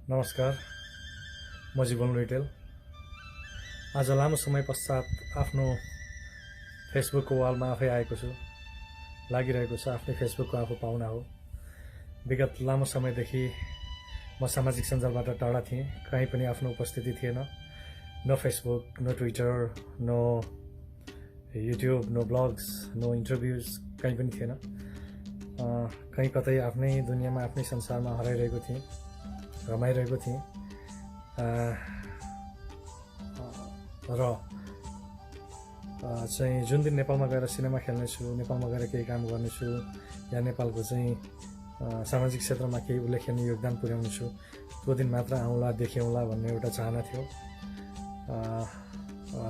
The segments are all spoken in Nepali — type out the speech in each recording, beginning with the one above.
नमस्कार, म जीवन रिटेल। आज लामो समय पश्चात आफ्नो फेसबुकको वालमा आफै आएको छु। लागिरहेको छ आफ्नै फेसबुकको आफू पाहुना हो। विगत लामो समयदेखि म सामाजिक सञ्जालबाट टाढा थिएँ। कहीँ पनि आफ्नो उपस्थिति थिएन। No Facebook, no Twitter, no YouTube, no blogs, no interviews, कहीँ पनि थिएन। कहीँ कतै आफ्नै दुनियाँमा आफ्नै संसारमा हराइरहेको थिएँ, रमाइरहेको थिएँ। र चाहिँ जुन दिन नेपालमा गएर सिनेमा खेल्नेछु, नेपालमा गएर केही काम गर्नेछु, या नेपालको चाहिँ सामाजिक क्षेत्रमा केही उल्लेखनीय योगदान पुर्याउनेछु, त्यो दिन मात्र आउँला, देख्यौँला भन्ने एउटा चाहना थियो।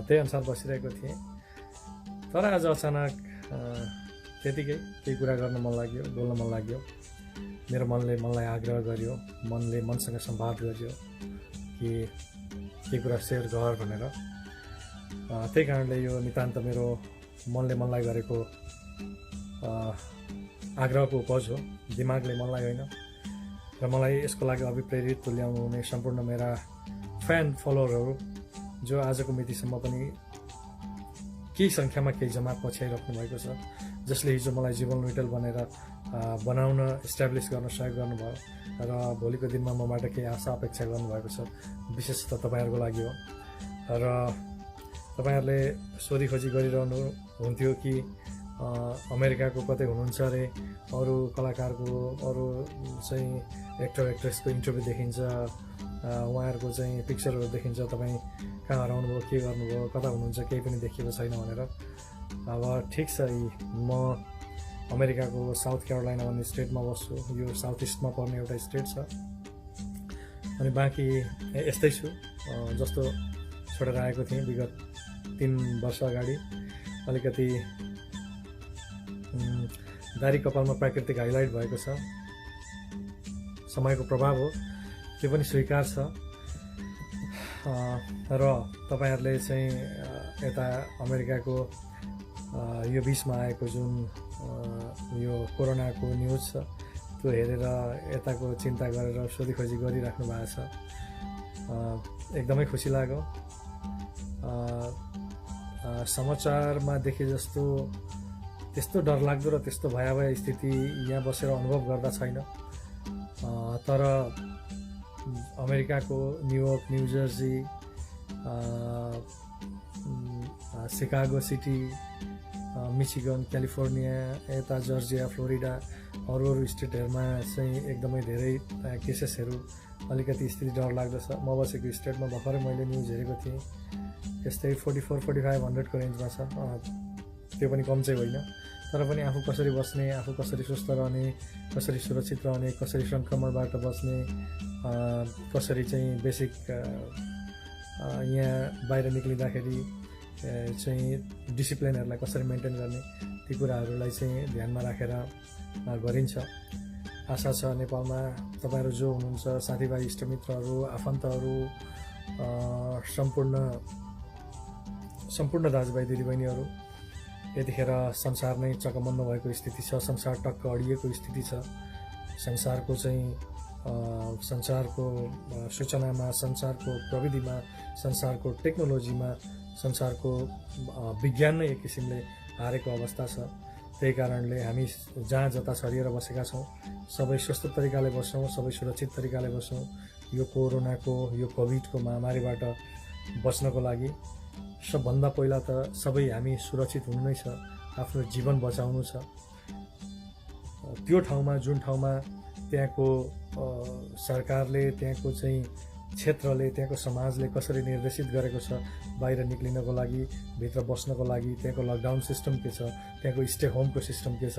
त्यही अनुसार बसिरहेको थिएँ। तर आज अचानक त्यतिकै केही कुरा गर्न मन लाग्यो, बोल्न मन लाग्यो। मेरो मनले मनलाई आग्रह गर्यो, मनले मनसँग संवाद गर्यो कि के कुरा सेयर गर भनेर। त्यही कारणले यो नितान्त मेरो मनले मनलाई गरेको आग्रहको उपज हो, दिमागले मनलाई होइन। र मलाई यसको लागि अभिप्रेरित तुल्याउनु हुने सम्पूर्ण मेरा फ्यान फलोअरहरू जो आजको मितिसम्म पनि केही सङ्ख्यामा केही जमात पछ्याइराख्नु भएको छ, जसले हिजो मलाई जीवन रिटेल बनाउन इस्टाब्लिस गर्न सहयोग गर्नुभयो र भोलिको दिनमा मबाट केही आशा अपेक्षा गर्नुभएको छ, विशेषतः तपाईँहरूको लागि हो। र तपाईँहरूले सोधी खोजी गरिरहनु हुन्थ्यो कि अमेरिकाको कतै हुनुहुन्छ अरे, अरू कलाकारको, अरू चाहिँ एक्टर एक्ट्रेसको इन्टरभ्यू देखिन्छ, उहाँहरूको चाहिँ पिक्चरहरू देखिन्छ, तपाईँ कहाँ हराउनुभयो, के गर्नुभयो, कता हुनुहुन्छ, केही पनि देखिएको छैन भनेर। अब ठिक छ, म अमेरिकाको साउथ क्यारोलाइना भन्ने स्टेटमा बस्छु। यो साउथ इस्टमा पर्ने एउटा स्टेट छ। अनि बाँकी यस्तै छु जस्तो छोडेर आएको थिएँ विगत 3 वर्ष अगाडि। अलिकति दारी कपालमा प्राकृतिक हाइलाइट भएको छ, समयको प्रभाव हो, त्यो पनि स्वीकार छ। र तपाईँहरूले चाहिँ यता अमेरिकाको यो बिचमा आएको जुन यो कोरोनाको न्युज छ, त्यो हेरेर यताको चिन्ता गरेर सोधीखोजी गरिराख्नु भएको छ। एकदमै खुसी लाग्यो। समाचारमा देखे जस्तो त्यस्तो डरलाग्दो र त्यस्तो भयावह स्थिति यहाँ बसेर अनुभव गर्दा छैन। तर अमेरिकाको New York, new Jersey, Chicago city, Michigan, California, यता जर्जिया, फ्लोरिडा, अरू स्टेटहरूमा चाहिँ एकदमै धेरै केसेसहरू, अलिकति स्थिति डरलाग्दो छ। म बसेको स्टेटमा भर्खरै मैले न्युज हेरेको थिएँ, यस्तै 44-4500को रेन्जमा छ। त्यो पनि कम चाहिँ होइन। तर पनि आफू कसरी बस्ने, आफू कसरी स्वस्थ रहने, कसरी सुरक्षित रहने, कसरी सङ्क्रमणबाट बच्ने, कसरी चाहिँ बेसिक यहाँ बाहिर निक्लिँदाखेरि चाहिँ डिसिप्लिनहरूलाई कसरी मेन्टेन गर्ने, ती कुराहरूलाई चाहिँ ध्यानमा राखेर गरिन्छ। आशा छ नेपालमा तपाईँहरू जो हुनुहुन्छ, साथीभाइ, इष्टमित्रहरू, आफन्तहरू, सम्पूर्ण दाजुभाइ दिदीबहिनीहरू, यतिखेर संसार नै चकमन्न भएको स्थिति छ। संसार टक्क अडिएको स्थिति छ। संसारको सूचनामा, संसारको प्रविधिमा, संसारको टेक्नोलोजीमा, संसारको विज्ञान नै एक किसिमले हारेको अवस्था छ। त्यही कारणले हामी जहाँ जता छरिएर बसेका छौँ, सबै स्वस्थ तरिकाले बसौँ, सबै सुरक्षित तरिकाले बसौँ। यो कोरोनाको, यो कोभिडको महामारीबाट बच्नको लागि सबभन्दा पहिला त सबै हामी सुरक्षित हुनु नै छ, आफ्नो जीवन बचाउनु छ। त्यो ठाउँमा, जुन ठाउँमा त्यहाँको सरकारले, त्यहाँको चाहिँ क्षेत्रले, त्यहाँको समाजले कसरी निर्देशित गरेको छ बाहिर निक्लिनको लागि, भित्र बस्नको लागि, त्यहाँको लकडाउन सिस्टम के छ, त्यहाँको स्टे होमको सिस्टम के छ,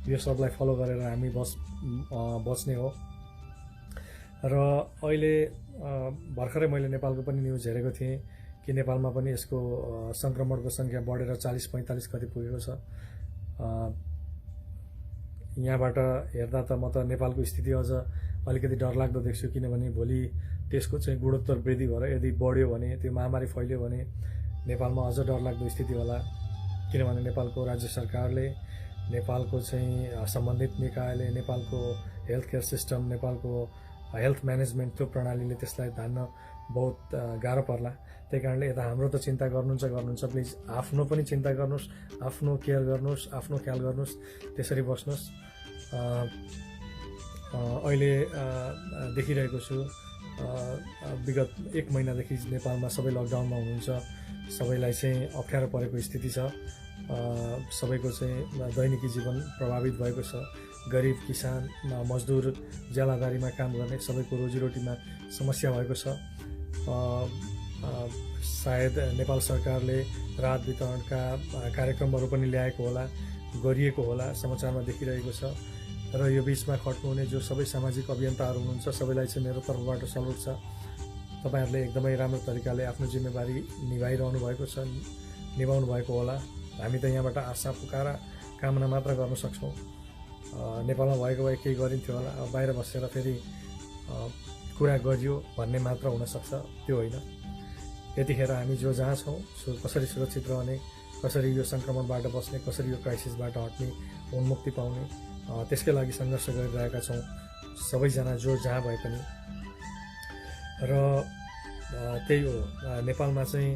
यो सबलाई फलो गरेर हामी बच्ने हो। र अहिले भर्खरै मैले नेपालको पनि न्युज हेरेको थिएँ कि नेपालमा पनि यसको सङ्क्रमणको सङ्ख्या बढेर 40-45 कति पुगेको छ। यहाँबाट हेर्दा त म त नेपालको स्थिति अझ अलिकति डरलाग्दो देख्छु, किनभने भोलि त्यसको चाहिँ गुणोत्तर वृद्धि भएर यदि बढ्यो भने, त्यो महामारी फैल्यो भने नेपालमा अझ डरलाग्दो स्थिति होला। किनभने नेपालको राज्य सरकारले, नेपालको चाहिँ सम्बन्धित निकायले, नेपालको हेल्थ केयर सिस्टम, नेपालको हेल्थ म्यानेजमेन्ट त्यो प्रणालीले त्यसलाई धान्न बहुत गाह्रो पर्ला। त्यही कारणले यता हाम्रो त चिन्ता गर्नुहुन्छ प्लिज आफ्नो पनि चिन्ता गर्नुहोस्, आफ्नो केयर गर्नुहोस्, आफ्नो ख्याल गर्नुहोस्, त्यसरी बस्नुहोस्। अहिले देखिरहेको छु विगत 1 महिनादेखि नेपालमा सबै लकडाउनमा हुनुहुन्छ, सबैलाई चाहिँ अप्ठ्यारो परेको स्थिति छ। सबैको चाहिँ दैनिकी जीवन प्रभावित भएको छ। गरिब किसान मजदुर ज्यालादारीमा काम गर्ने सबैको रोजीरोटीमा समस्या भएको छ। सायद नेपाल सरकारले राहत वितरणका कार्यक्रमहरू पनि ल्याएको होला, गरिएको होला, समाचारमा देखिरहेको छ। र यो बिचमा खट्नुहुने जो सबै सामाजिक अभियन्ताहरू हुनुहुन्छ सबैलाई चाहिँ मेरो तर्फबाट सल्युट छ। तपाईँहरूले एकदमै राम्रो तरिकाले आफ्नो जिम्मेवारी निभाइरहनु भएको छ, निभाउनु भएको होला। हामी त यहाँबाट आशा पुकारा कामना मात्र गर्न सक्छौँ। नेपालमा भएको भए केही गरिन्थ्यो होला, अब बाहिर बसेर फेरि कुरा गरियो भन्ने मात्र हुनसक्छ, त्यो होइन। यतिखेर हामी जो जहाँ छौँ कसरी सुरक्षित रहने, कसरी यो सङ्क्रमणबाट बस्ने, कसरी यो क्राइसिसबाट हट्ने, उन्मुक्ति पाउने, त्यसकै लागि सङ्घर्ष गरिरहेका छौँ सबैजना जो जहाँ भए पनि। र त्यही हो, नेपालमा चाहिँ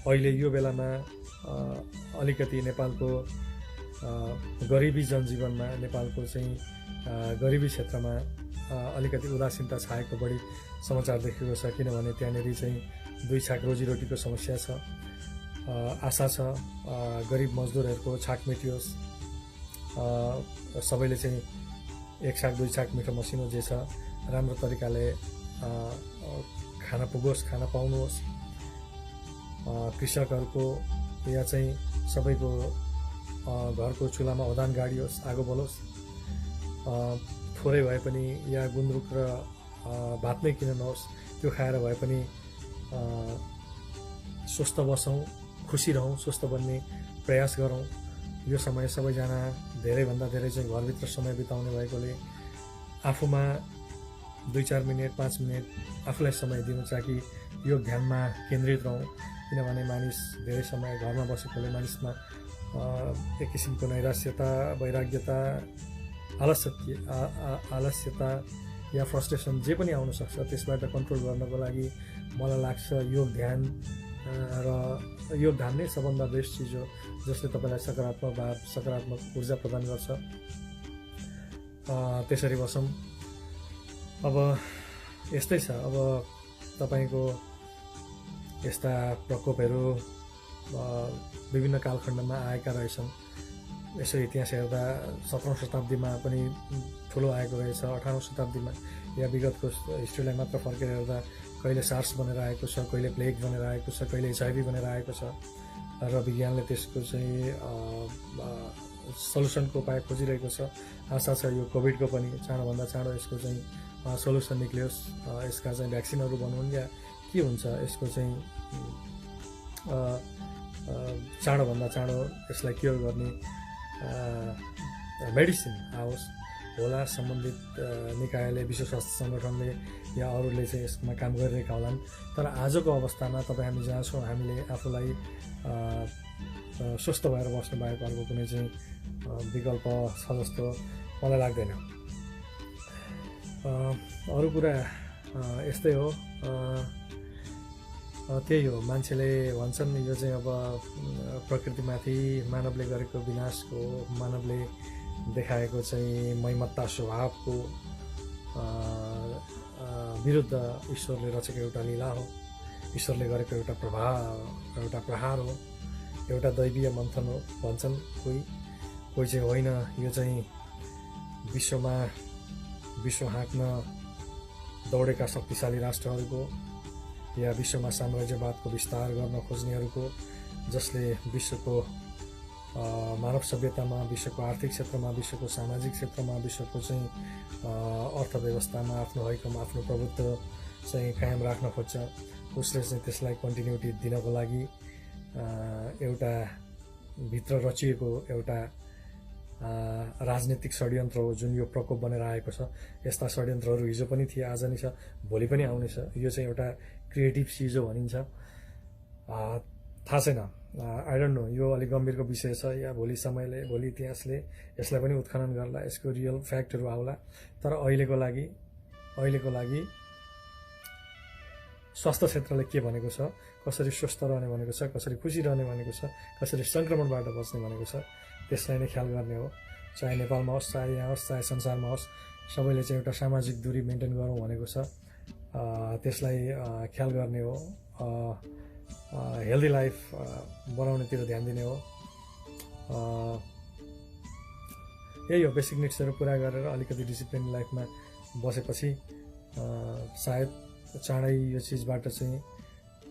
अहिले यो बेलामा अलिकति नेपालको गरिबी जनजीवनमा, नेपालको चाहिँ गरिबी क्षेत्रमा अलिकति उदासीनता छाएको बढी समाचार देखेको छ। किनभने त्यहाँनिर चाहिँ 2 छाक रोजीरोटीको समस्या छ। आशा छ गरिब मजदुरहरूको छाक मेटियोस्, सबैले चाहिँ 1 छाक 2 छाक मिठो मसिनो जे छ राम्रो तरिकाले खान पुगोस्, खान पाउनुहोस्। कृषकहरूको यहाँ चाहिँ सबैको घरको चुलामा ओदान गाडियोस्, आगो बलोस्। थोरै भए पनि या गुन्द्रुक र भात नै किन नहोस्, त्यो खाएर भए पनि स्वस्थ बसौँ, खुसी रहौँ, स्वस्थ बन्ने प्रयास गरौँ। यो समय सबैजना धेरैभन्दा धेरै चाहिँ घरभित्र समय बिताउने भएकोले आफूमा 2-4 मिनट 5 मिनट आफूलाई समय दिनु ताकि यो ध्यानमा केन्द्रित रहौँ। किनभने मानिस धेरै समय घरमा बसेकोले मानिसमा एक किसिमको नैराश्यता, वैराग्यता, आलस्यता या फ्रस्ट्रेसन जे पनि आउन सक्छ। त्यसबाट कन्ट्रोल गर्नको लागि मलाई लाग्छ योग ध्यान नै सबभन्दा बेस्ट चिज हो, जसले तपाईँलाई सकारात्मक भाव, सकारात्मक ऊर्जा प्रदान गर्छ। त्यसरी बसौँ। अब यस्तै छ। अब तपाईँको यस्ता प्रकोपहरू विभिन्न कालखण्डमा आएका रहेछन्। यसो इतिहास हेर्दा 17औं शताब्दीमा पनि ठुलो आएको रहेछ, 18औं शताब्दीमा या विगतको हिस्ट्रीलाई मात्र फर्केर हेर्दा कहिले सार्स बनेर आएको छ, कहिले प्लेग बनेर आएको छ, कहिले HIV बनेर आएको छ। र विज्ञानले त्यसको चाहिँ सल्युसनको उपाय खोजिरहेको छ। आशा छ यो कोभिडको पनि चाँडोभन्दा चाँडो यसको चाहिँ सल्युसन निक्लियोस्, यसका चाहिँ भ्याक्सिनहरू बनाउन् या के हुन्छ यसको चाहिँ चाँडोभन्दा चाँडो यसलाई क्योर गर्ने मेडिसिन आओस् होला। सम्बन्धित निकायले, विश्व स्वास्थ्य सङ्गठनले या अरूले चाहिँ यसमा काम गरिरहेका होलान्। तर आजको अवस्थामा तपाईँ हामी जहाँ छौँ हामीले आफूलाई स्वस्थ भएर बस्नु बाहेक अर्को कुनै चाहिँ विकल्प छ जस्तो मलाई लाग्दैन। अरू कुरा यस्तै हो। त्यही हो, मान्छेले भन्छन् यो चाहिँ अब प्रकृतिमाथि मानवले गरेको विनाशको, मानवले देखाएको चाहिँ मैमत्ता स्वभावको विरुद्ध ईश्वरले रचेको एउटा लीला हो, ईश्वरले गरेको एउटा प्रहार हो, एउटा दैवीय मन्थन हो भन्छन् कोही चाहिँ होइन। यो चाहिँ विश्व हाँक्न दौडेका शक्तिशाली राष्ट्रहरूको या विश्वमा साम्राज्यवादको विस्तार गर्न खोज्नेहरूको, जसले विश्वको मानव सभ्यतामा, विश्वको आर्थिक क्षेत्रमा, विश्वको सामाजिक क्षेत्रमा, विश्वको चाहिँ अर्थव्यवस्थामा आफ्नो हैकम, आफ्नो प्रभुत्व चाहिँ कायम राख्न खोज्छ। उसले चाहिँ त्यसलाई कन्टिन्युटी दिनको लागि एउटा भित्र रचिएको एउटा राजनीतिक षड्यन्त्र हो जुन यो प्रकोप बनेर आएको छ। यस्ता षड्यन्त्रहरू हिजो पनि थिए, आज नै छ, भोलि पनि आउनेछ। यो चाहिँ एउटा क्रिएटिभ चिज हो भनिन्छ। थाहा छैन, आई डोन्ट नो यो अलिक गम्भीरको विषय छ या भोलि समयले भोलि इतिहासले यसलाई पनि उत्खनन गर्ला, यसको रियल फ्याक्टहरू आउला। तर अहिलेको लागि स्वास्थ्य क्षेत्रले के भनेको छ, कसरी स्वस्थ रहने भनेको छ, कसरी खुसी रहने भनेको छ, कसरी सङ्क्रमणबाट बच्ने भनेको छ, त्यसलाई नै ख्याल गर्ने हो। चाहे नेपालमा होस्, चाहे यहाँ होस्, चाहे संसारमा होस्, सबैले चाहिँ एउटा सामाजिक दूरी मेन्टेन गरौँ भनेको छ। त्यसलाई ख्याल गर्ने हो। हेल्दी लाइफ बनाउनेतिर ध्यान दिने हो। यही हो, बेसिक निड्सहरू पुरा गरेर अलिकति डिसिप्लिन लाइफमा बसेपछि सायद चाँडै यो चिजबाट चाहिँ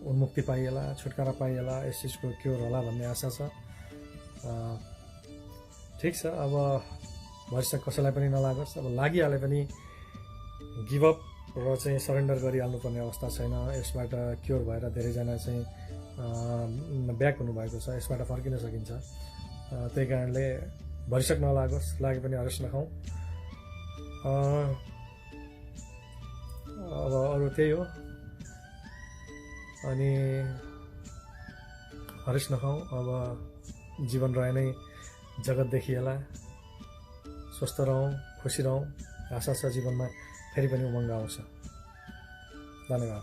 उन्मुक्ति पाइएला, छुटकारा पाइएला, यस चिजको क्योर होला भन्ने आशा छ। ठिक छ, अब भविष्य कसैलाई पनि नलागोस्। अब लागिहाले पनि गिभअप र चाहिँ सरेन्डर गरिहाल्नुपर्ने अवस्था छैन। यसबाट क्योर भएर धेरैजना चाहिँ ब्याक हुनुभएको छ, यसबाट फर्किन सकिन्छ। त्यही कारणले भरिसक नलागोस्, लागे पनि हरेस नखाउँ। अब अरू त्यही हो, अनि हरेस नखाउँ। अब जीवन रहे नै जगत देखिएला। स्वस्थ रहौँ, खुसी रहौँ। आशा छ जीवनमा फेरि पनि उमङ्ग आउँछ। धन्यवाद।